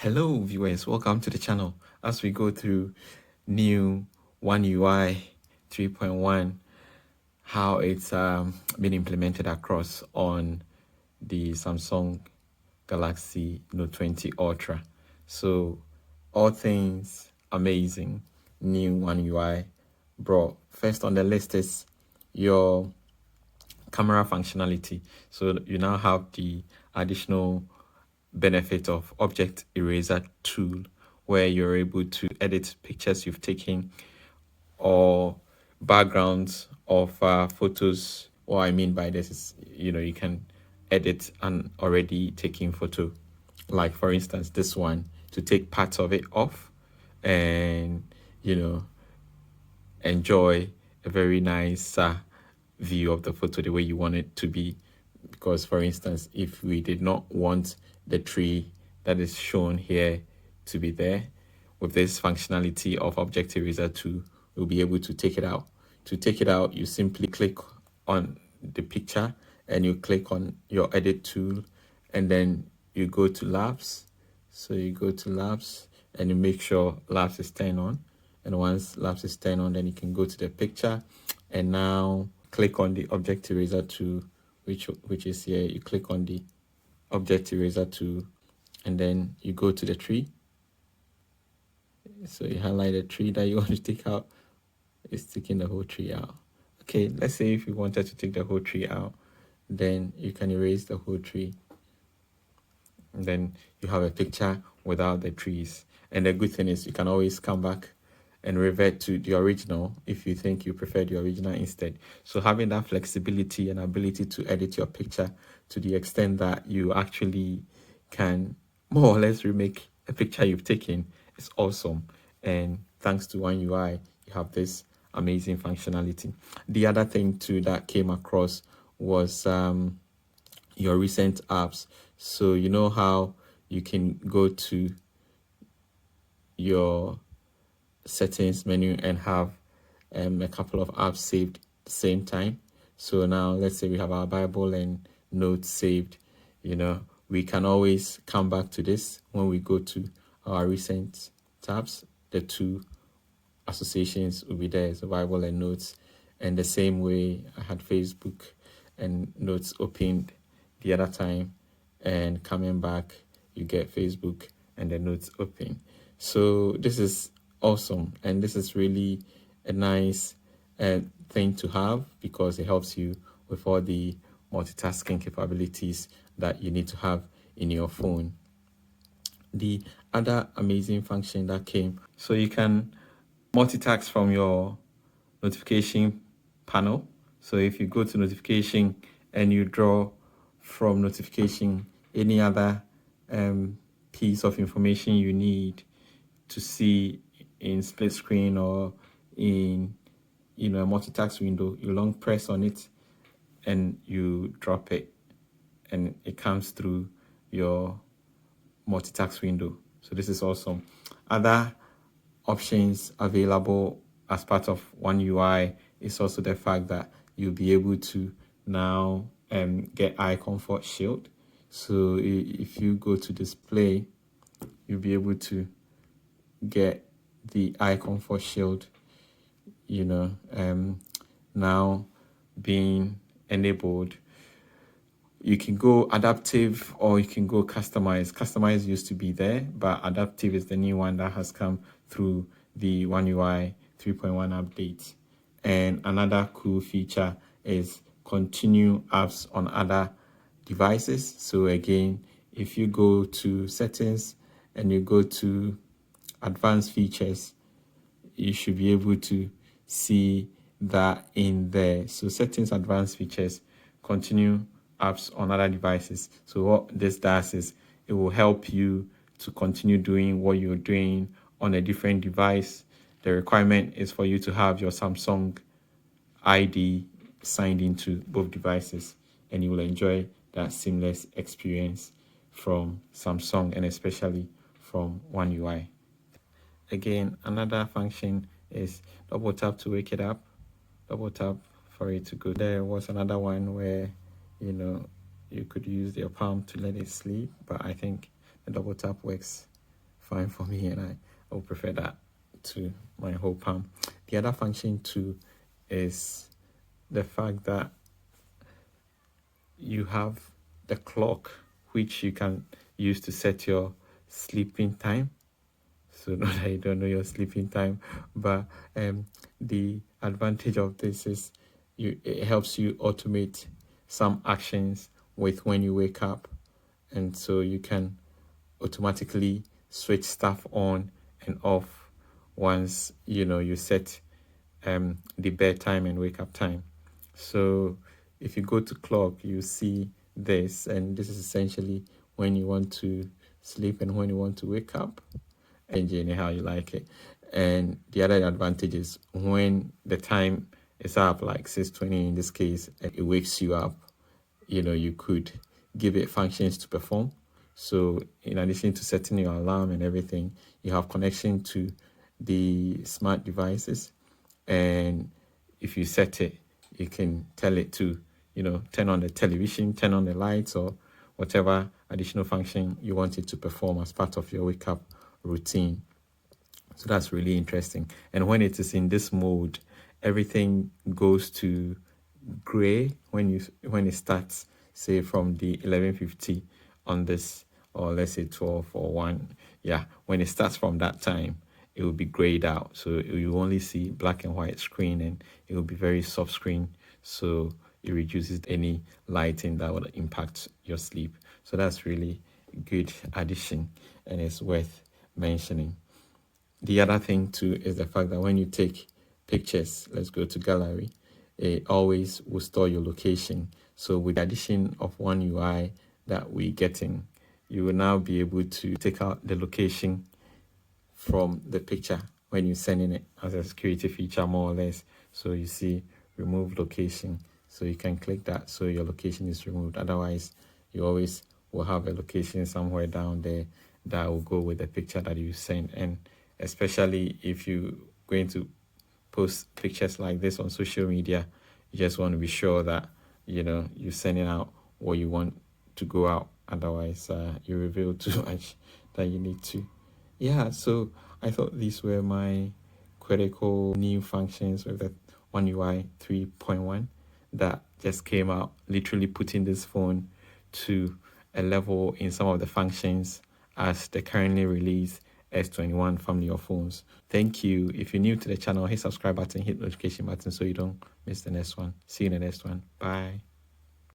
Hello viewers, welcome to the channel. As we go through new One UI 3.1, how it's been implemented across on the Samsung Galaxy Note 20 Ultra. So all things amazing, new One UI brought. First on the list is your camera functionality. So you now have the additional benefit of object eraser tool, where you're able to edit pictures you've taken or backgrounds of photos. What I mean by this is, you can edit an already taken photo, like for instance this one, to take parts of it off and enjoy a very nice view of the photo the way you want it to be. Because for instance, if we did not want the tree that is shown here to be there, with this functionality of object eraser 2, we'll be able to take it out. To take it out, you simply click on the picture and you click on your edit tool, and then you go to labs. So you go to labs and you make sure labs is turned on, and once labs is turned on, then you can go to the picture and now click on the object eraser tool, which is here. You click on the object eraser tool and then you go to the tree. So you highlight the tree that you want to take out. It's taking the whole tree out. Okay, let's say if you wanted to take the whole tree out, then you can erase the whole tree. And then you have a picture without the trees. And the good thing is you can always come back and revert to the original if you think you prefer the original instead. So having that flexibility and ability to edit your picture to the extent that you actually can more or less remake a picture you've taken is awesome. And thanks to One UI, you have this amazing functionality. The other thing too that came across was your recent apps. So you know how you can go to your settings menu and have a couple of apps saved at the same time. So now let's say we have our Bible and notes saved. We can always come back to this when we go to our recent tabs. The two associations will be there, so Bible and notes. And the same way I had Facebook and notes opened the other time, and coming back you get Facebook and the notes open. So this is awesome, and this is really a nice thing to have, because it helps you with all the multitasking capabilities that you need to have in your phone. The other amazing function that came, so you can multitask from your notification panel. So if you go to notification and you draw from notification any other piece of information you need to see in split screen or in a multitask window, you long press on it and you drop it, and it comes through your multitask window. So this is awesome. Other options available as part of One UI is also the fact that you'll be able to now get eye comfort shield. So if you go to display, you'll be able to get the eye comfort shield, now being enabled. You can go adaptive or you can go customize. Customize used to be there, but adaptive is the new one that has come through the One UI 3.1 update. And another cool feature is continue apps on other devices. So again, if you go to settings and you go to advanced features, you should be able to see that in there. So settings, advanced features, continue apps on other devices. So what this does is it will help you to continue doing what you're doing on a different device. The requirement is for you to have your Samsung ID signed into both devices, and you will enjoy that seamless experience from Samsung and especially from One UI. Again, another function is double tap to wake it up, double tap for it to go. There was another one where you could use your palm to let it sleep, but I think the double tap works fine for me, and I would prefer that to my whole palm. The other function too is the fact that you have the clock, which you can use to set your sleeping time. So not that you don't know your sleeping time, but the advantage of this is it helps you automate some actions with when you wake up, and so you can automatically switch stuff on and off once you set the bedtime and wake up time. So if you go to clock, you see this, and this is essentially when you want to sleep and when you want to wake up, and how you like it. And the other advantage is when the time is up, like 6:20 in this case, and it wakes you up, you could give it functions to perform. So in addition to setting your alarm and everything, you have connection to the smart devices, and if you set it, you can tell it to turn on the television, turn on the lights, or whatever additional function you want it to perform as part of your wake up routine. So that's really interesting. And when it is in this mode, everything goes to gray when it starts, say from the 11:50 on this, or let's say 12 or 1. Yeah, when it starts from that time, it will be grayed out. So you only see black and white screen, and it will be very soft screen. So it reduces any lighting that would impact your sleep. So that's really good addition, and it's worth mentioning. The other thing too is the fact that when you take pictures, let's go to gallery, it always will store your location. So with the addition of One UI that we're getting, you will now be able to take out the location from the picture when you're sending it as a security feature, more or less. So you see remove location, so you can click that so your location is removed. Otherwise, you always will have a location somewhere down there that will go with the picture that you send. And especially if you're going to post pictures like this on social media, you just want to be sure that you're sending out what you want to go out. Otherwise, you reveal too much that you need to. Yeah, so I thought these were my critical new functions with the One UI 3.1 that just came out, literally putting this phone to a level in some of the functions as the currently released S21 family of phones. Thank you. If you're new to the channel, hit subscribe button, hit notification button so you don't miss the next one. See you in the next one. Bye.